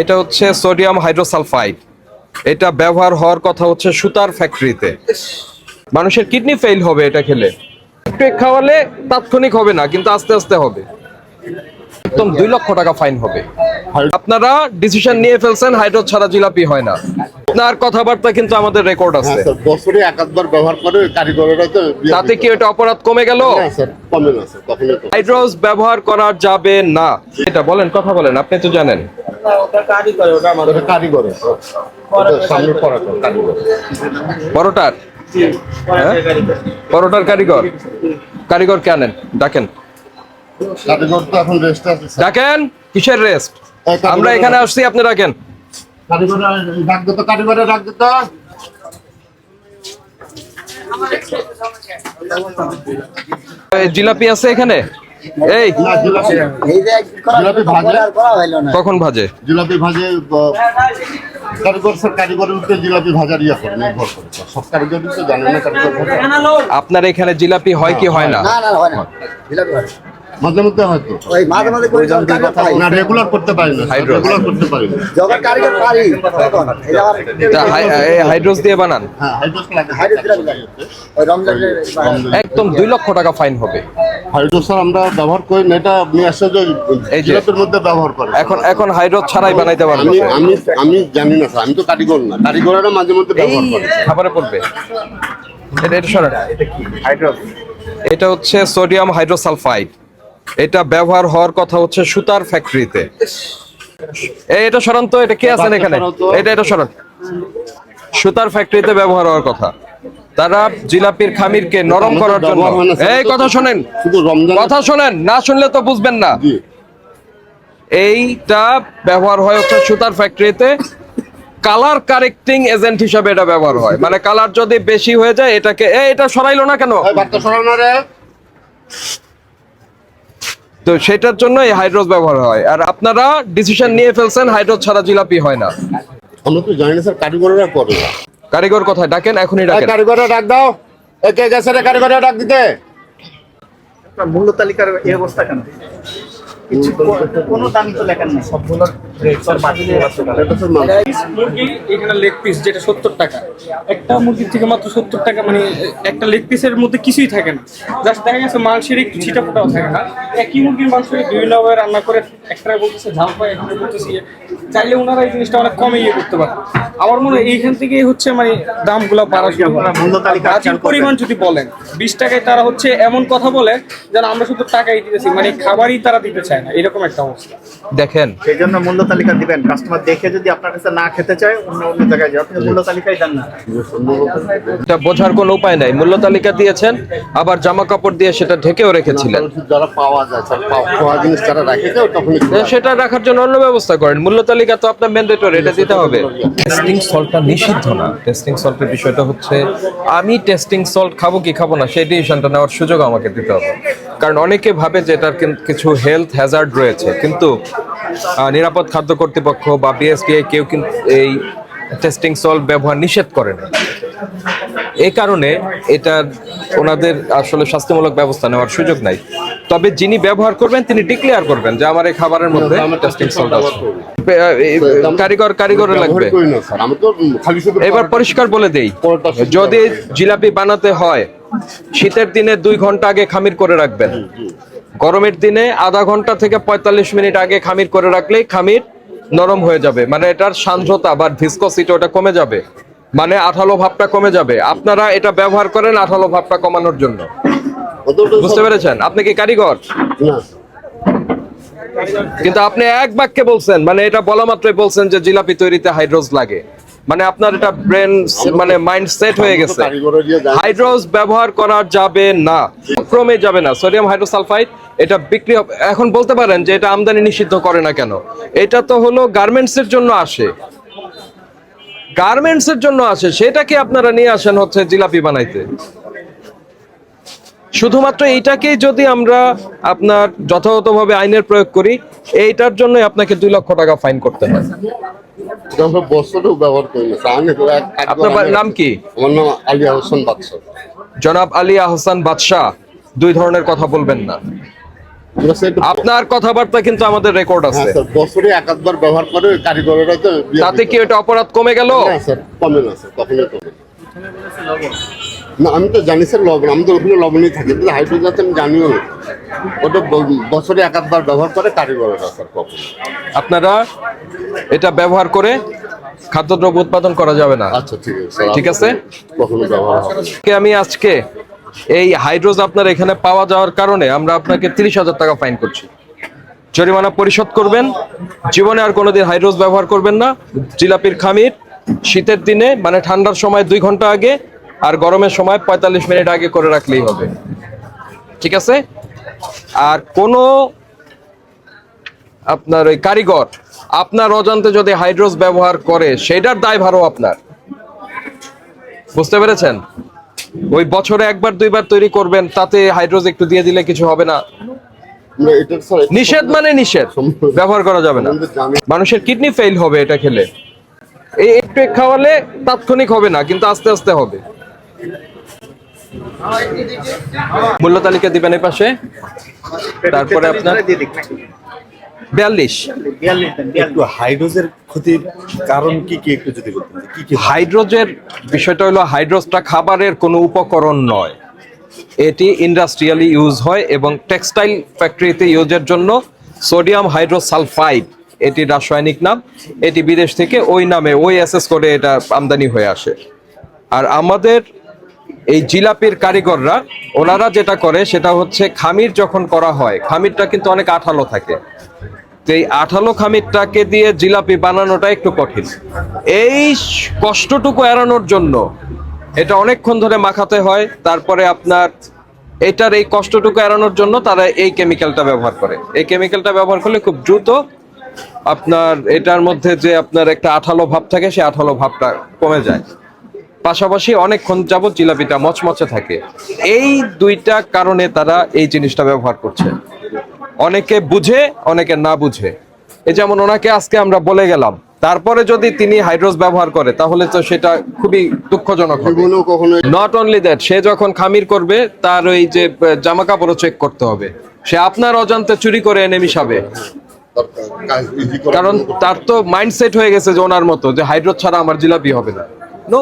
এটা হচ্ছে sodium hydrosulphide. এটা ব্যবহার হওয়ার কথা হচ্ছে সুতার ফ্যাক্টরিতে। মানুষের কিডনি ফেল হবে এটা খেলে। একটু খাওয়ালে তাৎক্ষণিক হবে না, কিন্তু আস্তে আস্তে হবে। একদম 2 লক্ষ টাকা ফাইন হবে। আপনারা ডিসিশন নিয়ে ফেলছেন হাইড্রোজ ছাড়া জিলাপি হয় না। আপনার কথাবার্তা কিন্তু আমাদের রেকর্ড আছে। বছরে একবার ব্যবহার করে কারিগরেরা তো তাতে কি এটা অপরাধ কমে গেল? না স্যার, কমে না স্যার, কখনো কমে না। হাইড্রোজ ব্যবহার করা যাবে না। এটা বলেন, কথা বলেন, আপনি তো জানেন। ওটা কারিগরের সামনে পড়াটা কারিগর। পরোটার পরোটার কারিগর। কারিগর কে আনেন? ডাকেন। কারিগর তো এখন রেস্ট আছে স্যার। ডাকেন। কিসের রেস্ট? কারিগরের- আমরা এখানে আসছি, আপনি ডাকেন। কারিগরের ডাক দিত, কারিগরের ডাক দিত। এই জিলাপি আছে এখানে? এই না, জিলাপি ভাজে। কখন ভাজে? জিলাপি ভাজে কারিগর স্যার, কারিগরের উপরে জিলাপি ভাজার করে নির্ভর করে স্যার। সব কারিগর তো জানে না কারিগর ভাজা। আপনার এখানে জিলাপি হয় কি হয় না? মাঝে মধ্যে হয়তো ওই মাঝে মাঝে করে না, রেগুলার করতে পারি না, হাইড্রোজ। রেগুলার করতে পারি না। যখন কারিগর পারি তখন হাইড্রোজ দিয়ে বানান। হ্যাঁ, হাইড্রোজ লাগে। হাইড্রোজ লাগে। ওই রমজানের একদম 2 লক্ষ টাকা ফাইন হবে। হাইড্রোজ স্যার আমরা ব্যবহার করি না, এটা আপনি আসছে যে এই যে- জিলাপির মধ্যে ব্যবহার করে। এখন হাইড্রোজ ছাড়াই বানাইতে পারবেন। আমি আমি আমি জানি না স্যার, আমি তো কারিগর না, কারিগরেরা মাঝে মধ্যে ব্যবহার করে। খাবারে পড়বে। এটা সরেন। এটা হচ্ছে সোডিয়াম হাইড্রোসালফাইড। এটা ব্যবহার হওয়ার কথা হচ্ছে সুতার ফ্যাক্টরিতে। এটা সরান তো, এটা কে আছেন এখানে? এটা সরান। সুতার ফ্যাক্টরিতে ব্যবহার হওয়ার কথা। তারা জিলাপির খামিরকে নরম করার জন্য। এই কথা শোনেন, শুধু রমজান কথা শোনেন, না শুনলে তো বুঝবেন না। জি। এইটা ব্যবহার হয় হচ্ছে সুতার ফ্যাক্টরিতে। কালার কারেক্টিং এজেন্ট হিসাবে এটা ব্যবহার হয়। মানে কালার যদি বেশি হয়ে যায় এটাকে এটা সরাইলো না কেন? এই বার্তা সরানো রে। তো সেটার জন্য এই হাইড্রোজ ব্যবহার হয়। আর আপনারা ডিসিশন নিয়ে ফেলছেন হাইড্রোজ ছাড়া জিলাপি হয় না। আমরা তো জানি না স্যার, কারিগরেরা করে। কারিগর কোথায়? ডাকেন, এখনই এই ডাকেন। কারিগরেরা ডাক দাও। একে গেছে রে, কারিগরেরা ডাক দিতে। মূল্য তালিকার এই অবস্থা কেন? কিছু কোনো দামই তো লেখা নেই সবগুলোর এটা স্যার মুরগি এখানে লেগ পিস যেটা 70 টাকা, একটা মুরগির থেকে মাত্র 70 টাকা, মানে একটা লেগ পিসের মধ্যে কিছুই থাকে না, জাস্ট দেখা গেছে মাংসের একটু ছিটা ফোটাও থাকে না। একই মুরগির মাংস বিভিন্নভাবে রান্না করে, একটা বলতেছে ঝাল পায়, একটা বলতেছে চাইলে ওনারা এই জিনিসটা অনেক কমে করতে পারে। আমার মনে হয় এইখান থেকে হচ্ছে মানে দামগুলো বাড়া শুরু হয়। মূল্য তালিকা বাজির পরিমাণ যদি বলেন 20 টাকায়, তারা হচ্ছে এমন কথা বলে যেন আমরা শুধু টাকাই দিতেছি, মানে খাবারই তারা দিতে চায় না, এরকম একটা অবস্থা। দেখেন, সেই জন্য মূল্য তালিকা দিবেন। কাস্টমার দেখে যদি আপনার কাছে না খেতে চায় অন্য অন্য জায়গায় যাও, আপনি মূল্য তালিকায় দেন না। এটা বোঝার কোনো উপায় নাই। মূল্য তালিকা দিয়েছেন, আবার জামা কাপড় দিয়ে সেটা ঢেকেও রেখেছিলেন। যারা পাওয়া যায় স্যার, পাওয়া জিনিস যারা রাখে যায় তখন সেটা রাখার জন্য অন্য ব্যবস্থা করেন। মূল্য তালিকা তো আপনার ম্যান্ডেটরি, এটা দিতে হবে। টেস্টিং সল্টটা নিষিদ্ধ না। টেস্টিং সল্টের বিষয়টা হচ্ছে আমি টেস্টিং সল্ট খাবো কি খাবো না সেই ডিসিশনটা নেওয়ার সুযোগ আমাকে দিতে হবে। কারণ অনেকে ভাবে যে এটার কিছু হেলথ হ্যাজার্ড রয়েছে, কিন্তু নিরাপদ খাদ্য কর্তৃপক্ষ বা বিএসটিআই কেউ কিন্তু এই টেস্টিং সল্ট ব্যবহার নিষেধ করে না। এই কারণে এটা ওনাদের আসলে স্বাস্থ্যমূলক ব্যবস্থা নেওয়ার সুযোগ নাই। তবে যিনি ব্যবহার করবেন তিনি ডিক্লেয়ার করবেন যে আমার এই খাবারের মধ্যে টেস্টিং সল্ট আছে। কারিগর লাগবে। করি না স্যার, আমি তো খালি শুধু এবার পরিষ্কার বলে দেই, যদি জিলাপি বানাতে হয় শীতের দিনে 2 ঘন্টা আগে খামির করে রাখবেন। গরমের দিনে আধা ঘন্টা থেকে 45 মিনিট আগে খামির করে রাখলেই খামির নরম হয়ে যাবে। মানে এটার সান্দ্রতা বা ভিসকসিটি ওটা কমে যাবে, মানে আঠালো ভাবটা কমে যাবে। আপনারা এটা ব্যবহার করেন আঠালো ভাবটা কমানোর জন্য। বুঝতে পেরেছেন? আপনি কি কারিগর? না। কিন্তু আপনি এক বাক্যে বলছেন, মানে এটা বলা মাত্রই বলছেন যে জিলাপি তৈরিতে হাইড্রোজ লাগে। মানে আপনার এটা ব্রেন মানে মাইন্ড সেট হয়ে গেছে। হাইড্রোজ ব্যবহার করা যাবে না, ক্রমে যাবে না। সোডিয়াম হাইড্রোসালফাইড এটা বিক্রি এখন বলতে পারেন যে এটা আমদানি নিষিদ্ধ করে না কেন? এটা তো হলো গার্মেন্টস এর জন্য আসে, গার্মেন্টস এর জন্য আসে, সেটাকে আপনারা নিয়ে আসেন হচ্ছে জিলাপি বানাইতে। শুধুমাত্র এইটাকেই যদি আমরা আপনার যথাযথভাবে আইনের প্রয়োগ করি, এইটার জন্যই আপনাকে 2 লক্ষ টাকা ফাইন করতে হয়। আমরা বছরেও ব্যবহার করি না স্যার। আপনার নাম কি? আমার নাম আলিয়া হোসেন বাদশা। জনাব আলী আহসান বাদশাহ, 2 ধরনের কথা বলবেন না। আমরা সেটা আপনার কথাবার্তা কিন্তু আমাদের রেকর্ড হ্যাঁ আছে। স্যার, বছরে এক আধবার ব্যবহার করে কারিগরেরা তো তাতে কি ওটা অপরাধ কমে গেল? না স্যার, কমে না স্যার, কখনোই কমে না। না আমি তো জানি স্যার লবণ, আমি তো ওখানে লবণই থাকি, কিন্তু হাইড্রোজেন আমি জানিও না। ওটা বছরে এক আধবার ব্যবহার করে কারিগরেরা স্যার, কখন। আপনারা এটা ব্যবহার করে খাদ্যদ্রব্য উৎপাদন করা যাবে না। আচ্ছা ঠিক আছে স্যার, ঠিক আছে। কখনো ব্যবহার হবে না। আমি আজকে এই হাইড্রোজ আপনার এখানে পাওয়া যাওয়ার কারণে আমরা আপনাকে 30,000 টাকা ফাইন করছি। জরিমানা পরিশোধ করবেন, জীবনে আর কোনোদিন হাইড্রোজ ব্যবহার করবেন না। জিলাপির খামির শীতের দিনে মানে ঠান্ডার সময় 2 ঘন্টা আগে আর গরমের সময় 45 মিনিট আগে করে রাখলেই হবে, ঠিক আছে। আর কোনো আপনার ওই কারিগর আপনার অজান্তে যদি হাইড্রোজ ব্যবহার করে সেটার দায়ভারও আপনার, বুঝতে পেরেছেন? ওই বছরে একবার দুইবার তৈরি করবেন, তাতে হাইড্রোজ একটু দিয়ে দিলে কিছু হবে না। আমরা এটা স্যার নিষেধ মানে নিষেধ, ব্যবহার করা যাবে না। মানুষের কিডনি ফেল হবে এটা খেলে। এই একটু খাওয়ালে তাৎক্ষণিক হবে না, কিন্তু আস্তে আস্তে হবে। মূল্য তালিকা দিবেন এই পাশে। তারপরে আপনার 42 একটু হাইড্রোজের ক্ষতির কারণ কি কি একটু যদি বলতেন, কি কি হাইড্রোজের বিষয়টা হলো, হাইড্রোজটা খাবারের কোনো উপকরণ নয়, এটি ইন্ডাস্ট্রিয়ালি ইউজ হয় এবং টেক্সটাইল ফ্যাক্টরিতে ইউজের জন্য সোডিয়াম হাইড্রোসালফাইড এটি রাসায়নিক নাম। এটি বিদেশ থেকে ওই নামে ওই অ্যাসেস করে এটা আমদানি হয়ে আসে। আর আমাদের এই জিলাপির কারিগররা ওনারা যেটা করে সেটা হচ্ছে, খামির যখন করা হয় খামিরটা কিন্তু অনেক আঠালো থাকে। তো এই আঠালো খামিরটাকে দিয়ে জিলাপি বানানোটা একটু কঠিন। এই কষ্টটুকু এড়ানোর জন্য এটা অনেকক্ষণ ধরে মাখাতে হয়। তারপরে আপনার এটার এই কষ্টটুকু এড়ানোর জন্য তারা এই কেমিক্যালটা ব্যবহার করে। এই কেমিক্যালটা ব্যবহার করলে খুব দ্রুত আপনার এটার মধ্যে যে আপনার একটা আঠালো ভাব থাকে, সেই আঠালো ভাবটা কমে যায়। পাশাপাশি অনেকক্ষণ যাবত জিলাপিটা মচমচে থাকে। এই দুইটা কারণে তারা এই জিনিসটা ব্যবহার করছে। অনেকে বুঝে, অনেকে না বুঝে। এই যেমন ওনাকে আজকে আমরা বলে গেলাম, তারপরে যদি তিনি হাইড্রোজ ব্যবহার করে তাহলে তো সেটা খুবই দুঃখজনক হবে। জীবনেও কখনো নট অনলি দ্যাট, সে যখন খামির করবে তার ওই যে জামা কাপড়ও চেক করতে হবে। সে আপনার অজান্তে চুরি করে এনে মিশাবে, কাজ ইজি করার কারণ জন্য তার তো মাইন্ডসেট হয়ে গেছে যে ওনার মতো, যে হাইড্রোজ ছাড়া আমার জিলাপি হবে না। নো,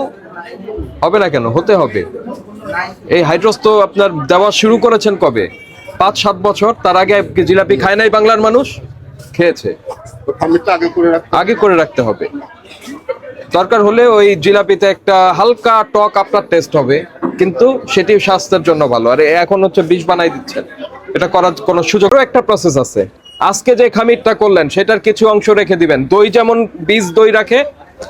হবে না কেন? হতে হবে। এই হাইড্রোজ তো আপনার দেওয়া শুরু করেছেন কবে? 5-7 বছর। তার আগে জিলাপি খায় নাই বাংলার মানুষ? খেয়েছে। খামিরটা আগে করে রাখতে হবে। দরকার হলে ওই জিলাপিতে একটা হালকা টক আপনার টেস্ট হবে, কিন্তু সেটি স্বাস্থ্যের জন্য ভালো। আর এখন হচ্ছে বিষ বানাই দিচ্ছেন, এটা করার কোনো সুযোগ। একটা প্রসেস আছে। আজকে যে খামিরটা করলেন সেটার কিছু অংশ রেখে দিবেন। দই যেমন বীজ দই রাখে,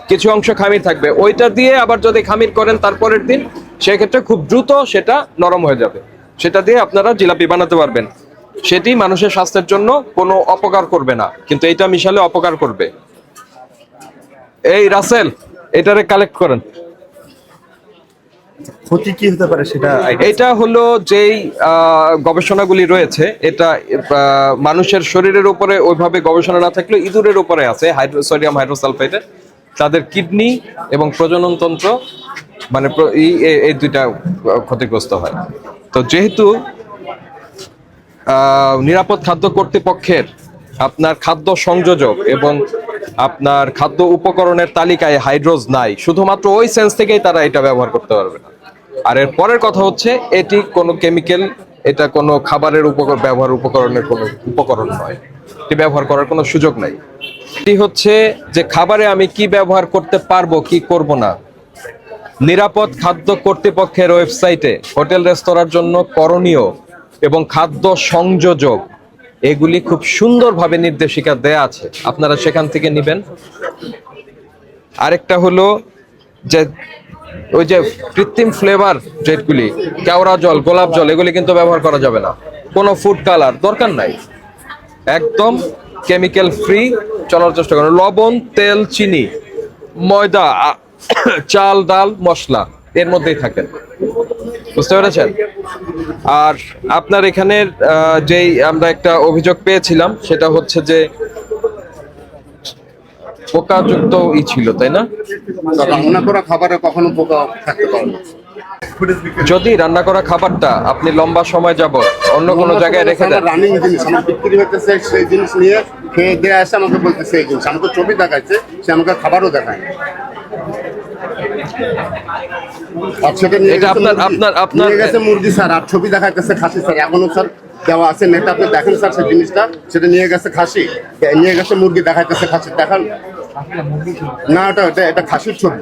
কিছু অংশ খামির থাকবে, ওইটা দিয়ে আবার যদি খামির করেন তারপরের দিন, সেক্ষেত্রে খুব দ্রুত সেটা নরম হয়ে যাবে। সেটা দিয়ে আপনারা জিলাপি বানাতে পারবেন। সেটি মানুষের স্বাস্থ্যের জন্য কোনো অপকার করবে না, কিন্তু এইটা মিশালে অপকার করবে। এই রাসেল, এটারে কালেক্ট করেন। ক্ষতি কি হতে পারে সেটা idea এটা হলো যেই গবেষণাগুলি রয়েছে, এটা মানুষের শরীরের উপরে ওইভাবে গবেষণা না থাকলেও ইঁদুরের উপরে আছে সোডিয়াম হাইড্রোসালফাইডের। তাদের কিডনি এবং প্রজনন তন্ত্র মানে এই দুইটা ক্ষতিগ্রস্ত হয়। তো যেহেতু নিরাপদ খাদ্য কর্তৃপক্ষের আপনার খাদ্য সংযোজক এবং আপনার খাদ্য উপকরণের তালিকায় হাইড্রোজ নাই, শুধুমাত্র ওই সেন্স থেকেই তারা এটা ব্যবহার করতে পারবে না। আর এর পরের কথা হচ্ছে, এটি কোনো কেমিক্যাল, এটা কোনো খাবারের উপকরণের কোনো উপকরণ নয়। এটি ব্যবহার করার কোনো সুযোগ নাই। এটি হচ্ছে যে খাবারে আমি কি ব্যবহার করতে পারবো, কি করব না। নিরাপদ খাদ্য কর্তৃপক্ষের ওয়েবসাইটে হোটেল রেস্তোরাঁর জন্য করণীয় এবং খাদ্য সংযোজক এগুলি খুব সুন্দরভাবে নির্দেশিকা দেয়া আছে, আপনারা সেখান থেকে নেবেন। আরেকটা হলো যে ওই যে কৃত্রিম ফ্লেভার যেগুলি, কেওড়া জল, গোলাপ জল, এগুলি কিন্তু ব্যবহার করা যাবে না। কোনো ফুড কালার দরকার নাই, একদম কেমিক্যাল ফ্রি চলার চেষ্টা করুন। লবণ, তেল, চিনি, ময়দা, চাল, ডাল, মশলা এর মধ্যেই থাকেন, বুঝতে পেরেছেন? আর আপনার এখানে যেই আমরা একটা অভিযোগ পেয়েছিলাম সেটা হচ্ছে যে পোকাযুক্ত ছিল, তাই না? রান্না করা খাবারে কখনো পোকা থাকতে পারে না। যদি রান্না করা খাবারটা আপনি লম্বা সময় যাবত অন্য কোনো জায়গায় রেখে দেন, রানিং জিনিস আমার বিক্রি হইতেছে, সেই জিনিস নিয়ে খেয়ে দিয়ে আসে আমাকে বলতেছে এই জিনিস, আমাকে ছবি দেখাচ্ছে, সে আমাকে খাবারও দেখায়। আর সেটা নিয়ে এটা গেছে আপনার- মুরগি। আপনার- আপনার- নিয়ে গেছে মুরগি স্যার, আর ছবি দেখাইতেছে খাসি স্যার, এখনো স্যার দেওয়া আছে নেটে, আপনি দেখেন স্যার সেই জিনিসটা, সেটা নিয়ে গেছে খাসি, নিয়ে গেছে মুরগি দেখাইতেছে খাসি, দেখান না, এটা খাসির ছবি।